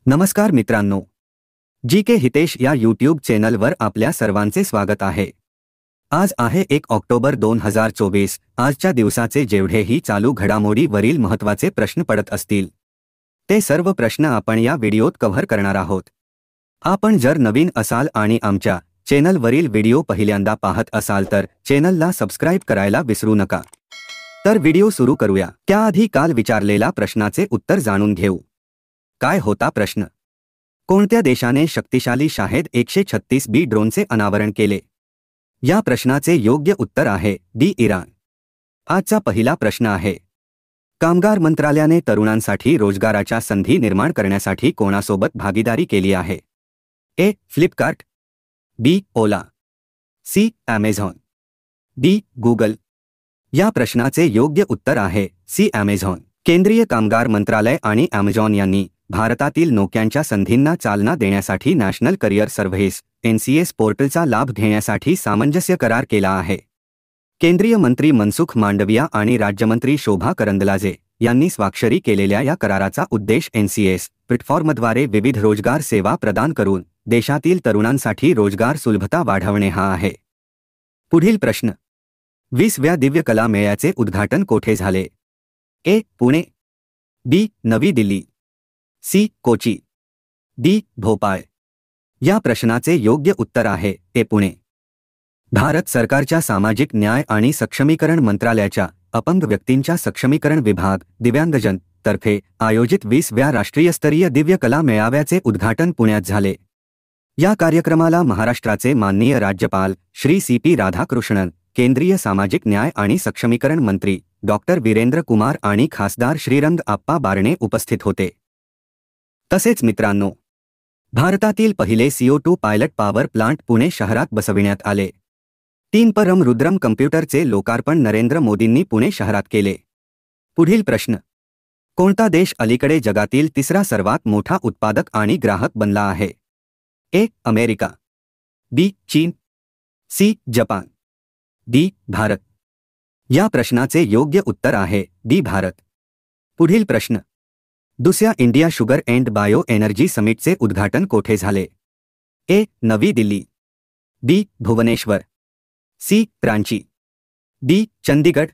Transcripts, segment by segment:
नमस्कार मित्रांनो, जी के हितेश या यूट्यूब चॅनलवर आपल्या सर्वांचे स्वागत आहे। आज आहे 1 ऑक्टोबर 2024। आजच्या दिवसाचे जेवढेही चालू घडामोडीवरील महत्त्वाचे प्रश्न पडत असतील ते सर्व प्रश्न आपण या व्हिडिओत कव्हर करणार आहोत। आपण जर नवीन असाल आणि आमच्या चॅनलवरील व्हिडिओ पहिल्यांदा पाहत असाल तर चॅनलला सबस्क्राइब करायला विसरू नका। तर व्हिडिओ सुरू करूया। त्याआधी काल विचारलेला प्रश्नाचे उत्तर जाणून घेऊ। काय होता प्रश्न? कोणत्या देशाने शक्तिशाली शाहेद 136B ड्रोनचे अनावरण केले? या प्रश्नाचे योग्य उत्तर आहे डी इराण। आजचा पहिला प्रश्न आहे, कामगार मंत्रालयाने तरुणांसाठी रोजगाराच्या संधी निर्माण करण्यासाठी कोणासोबत भागीदारी केली आहे? ए. फ्लिपकार्ट, बी. ओला, सी. Amazon, D. गूगल। या प्रश्नाचे योग्य उत्तर आहे सी. ॲमेझॉन। केंद्रीय कामगार मंत्रालय आणि ॲमेझॉन यांनी भारतातील नोकऱ्यांच्या संधींना चालना देण्यासाठी नॅशनल करिअर सर्व्हिस (NCS) पोर्टलचा लाभ घेण्यासाठी सामंजस्य करार केला आहे। केंद्रीय मंत्री मनसुख मांडविया आणि राज्यमंत्री शोभा करंदलाजे यांनी स्वाक्षरी केलेल्या या कराराचा उद्देश NCS प्लॅटफॉर्मद्वारे विविध रोजगार सेवा प्रदान करून देशातील तरुणांसाठी रोजगार सुलभता वाढवणे हा आहे। पुढील प्रश्न, 20व्या दिव्य कला मेळ्याचे उद्घाटन कोठे झाले? ए. पुणे, बी. नवी दिल्ली, सी. कोची, डी. भोपाळ। या प्रश्नाचे योग्य उत्तर आहे ए. पुणे। भारत सरकारच्या सामाजिक न्याय आणि सक्षमीकरण मंत्रालयाच्या अपंग व्यक्तींच्या सक्षमीकरण विभाग दिव्यांगजन तर्फे आयोजित 20व्या राष्ट्रीयस्तरीय दिव्य कला मेळाव्याचे उद्घाटन पुण्यात झाले। या कार्यक्रमाला महाराष्ट्राचे माननीय राज्यपाल श्री CP राधाकृष्णन, केंद्रीय सामाजिक न्याय आणि सक्षमीकरण मंत्री डॉक्टर वीरेंद्र कुमार आणि खासदार श्रीरंग आप्पा बारणे उपस्थित होते। तसेच मित्रांनो, भारतातील पहिले CO2 pilot power plant Pune शहरात बसविण्यात आले। 3 परम रुद्रम कम्प्युटरचे लोकार्पण नरेंद्र मोदींनी पुणे शहरात केले। पुढील प्रश्न, कोणता देश अलीकडे जगातील तिसरा सर्वात मोठा उत्पादक आणि ग्राहक बनला आहे? ए. अमेरिका, बी. चीन, सी. Japan, D. भारत। या प्रश्नाचे योग्य उत्तर आहे डी. भारत। पुढील प्रश्न, दुसऱ्या India sugar and bio energy समिटचे उद्घाटन कोठे झाले? ए. नवी Delhi, B. Bhubaneswar, C. Ranchi, D. Chandigarh.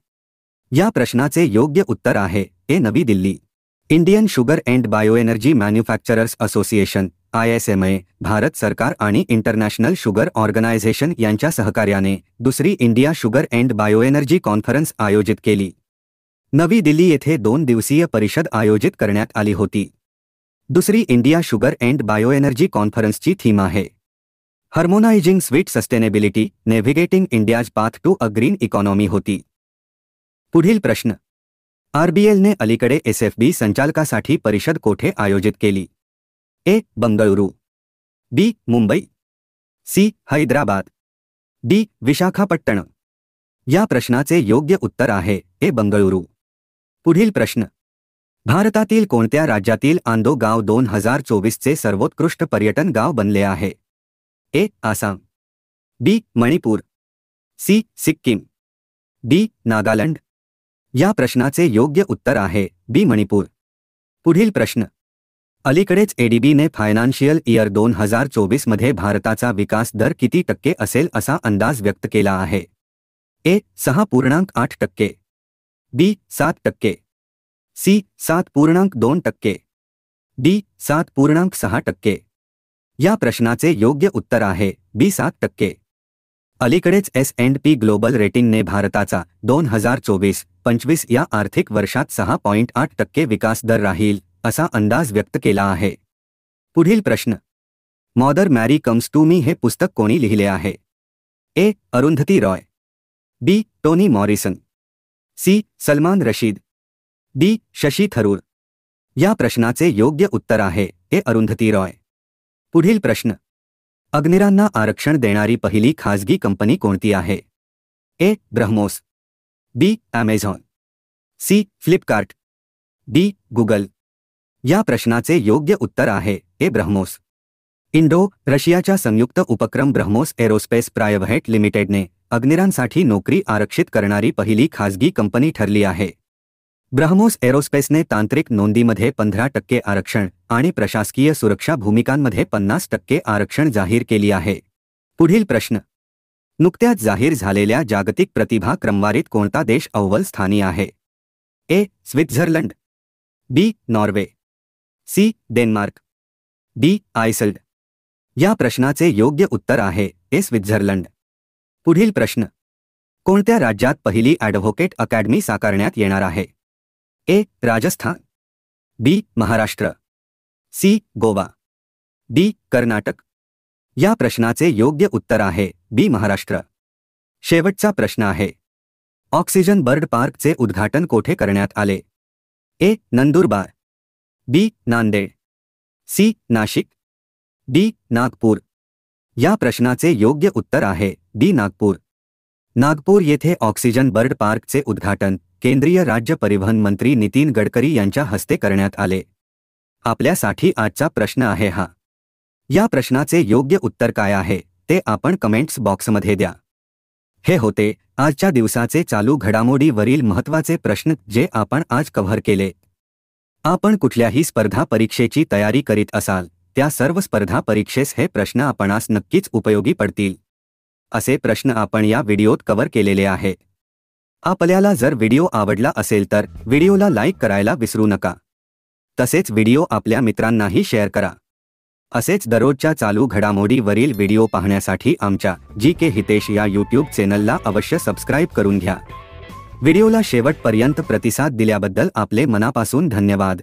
या प्रश्नाचे योग्य उत्तर आहे ए. नवी Delhi. Indian sugar and bio energy manufacturers association ISMA Bharat सरकार आणि इंटरनॅशनल शुगर ऑर्गनायझेशन यांच्या सहकार्याने दुसरी India sugar and bio energy conference आयोजित केली। नवी दिल्ली येथे 2 दिवसीय परिषद आयोजित करण्यात आली होती। दुसरी India sugar and bio energy कॉन्फरन्सची थीम आहे harmonising sweet sustainability navigating India's path to a green economy होती। पुढील प्रश्न, RBLने अलीकडे SFB संचालकासाठी परिषद कोठे आयोजित केली? ए. बंगळुरू, बी. मुंबई, सी. हैदराबाद, डी. विशाखापट्टणम। या प्रश्नाचे योग्य उत्तर आहे ए. बंगळुरू। पुढील प्रश्न, भारतातील कोणत्या राज्यातील आंदो गाव 2024चे सर्वोत्कृष्ट पर्यटन गाव बनले आहे? ए. आसाम, बी. मणिपूर, सी. सिक्कीम, डी. नागालँड। या प्रश्नाचे योग्य उत्तर आहे बी. मणिपूर। पुढील प्रश्न, अलीकडेच ADBने फायनान्शियल इयर 2024 मध्ये भारताचा विकास दर किती टक्के असेल असा अंदाज व्यक्त केला आहे? ए. 6.8%, बी. 7%, सी. 7.2%, डी. 7.6%। या प्रश्नाचे योग्य उत्तर आहे बी. 7%। अलीकडेच S&P ग्लोबल रेटिंगने भारताचा 2024-25 या आर्थिक वर्षात 6.8% विकास दर राहील असा अंदाज व्यक्त केला आहे। पुढील प्रश्न, मदर मॅरी कम्स टू मी हे पुस्तक कोणी लिहिले आहे? A. Arundhati Roy, B. Toni Morrison, C. Salman Rushdie, D. Shashi Tharoor. या प्रश्नाचे योग्य उत्तर आहे ए. अरुंधती रॉय। पुढील प्रश्न, अग्निरांना आरक्षण देणारी पहिली खाजगी कंपनी कोणती आहे? A. BrahMos, B. Amazon, C. Flipkart, D. Google. या प्रश्नाचे योग्य उत्तर आहे ए. ब्रह्मोस। रशियाच्या संयुक्त उपक्रम ब्रह्मोस एरोस्पेस प्रायव्हेट लिमिटेडने अग्निरांसाठी नोकरी आरक्षित करणारी पहिली खाजगी कंपनी ठरली आहे। ब्रह्मोस एरोस्पेसने तांत्रिक नोंदीमध्ये 15% आरक्षण आणि प्रशासकीय सुरक्षा भूमिकांमध्ये 50% आरक्षण जाहीर केली आहे. पुढील प्रश्न. नुकत्याच जाहीर झालेल्या जागतिक प्रतिभा क्रमवारीत कोणता देश अव्वल स्थानी आहे? A. Switzerland, B. Norway, C. Denmark, D. Iceland. या प्रश्नाचे योग्य उत्तर आहे ए. स्वित्झर्लंड. पुढील प्रश्न. कोणत्या राज्यात पहिली ॲडव्होकेट अकॅडमी साकारण्यात येणार आहे? ए. राजस्थान, बी. महाराष्ट्र, सी. गोवा, डी. कर्नाटक. या प्रश्नाचे योग्य उत्तर आहे बी. महाराष्ट्र. शेवटचा प्रश्न आहे. ऑक्सिजन बर्ड पार्कचे उद्घाटन कोठे करण्यात आले? ए. नंदुरबार, बी. नांदेड, सी. नाशिक, डी. नागपूर. या प्रश्नाचे योग्य उत्तर आहे डी. नागपूर. नागपूर येथे ऑक्सिजन बर्ड पार्कचे उद्घाटन केंद्रीय राज्य परिवहन मंत्री नितीन गडकरी यांच्या हस्ते करण्यात आले. आपल्यासाठी आजचा प्रश्न आहे हा. या प्रश्नाचे योग्य उत्तर काय आहे ते आपण कमेंट्स बॉक्समध्ये द्या. हे होते आजच्या दिवसाचे चालू घडामोडीवरील महत्त्वाचे प्रश्न जे आपण आज कव्हर केले. आपण कुठल्याही स्पर्धा परीक्षेची तयारी करीत असाल त्या सर्व स्पर्धा परीक्षेस हे प्रश्न आपणास नक्कीच उपयोगी पडतील. असे प्रश्न आपण या व्हिडिओत कव्हर केलेले आहे. आपल्याला जर व्हिडिओ आवडला असेल तर व्हिडिओला लाईक करायला विसरू नका. तसेच व्हिडिओ आपल्या मित्रांनाही शेअर करा. असेच दररोजच्या चालू घडामोडीवरील व्हिडिओ पाहण्यासाठी आमच्या जी.के. हितेश या यूट्यूब चॅनलला अवश्य सबस्क्राईब करून घ्या. व्हिडिओला शेवटपर्यंत प्रतिसाद दिल्याबद्दल आपले मनापासून धन्यवाद.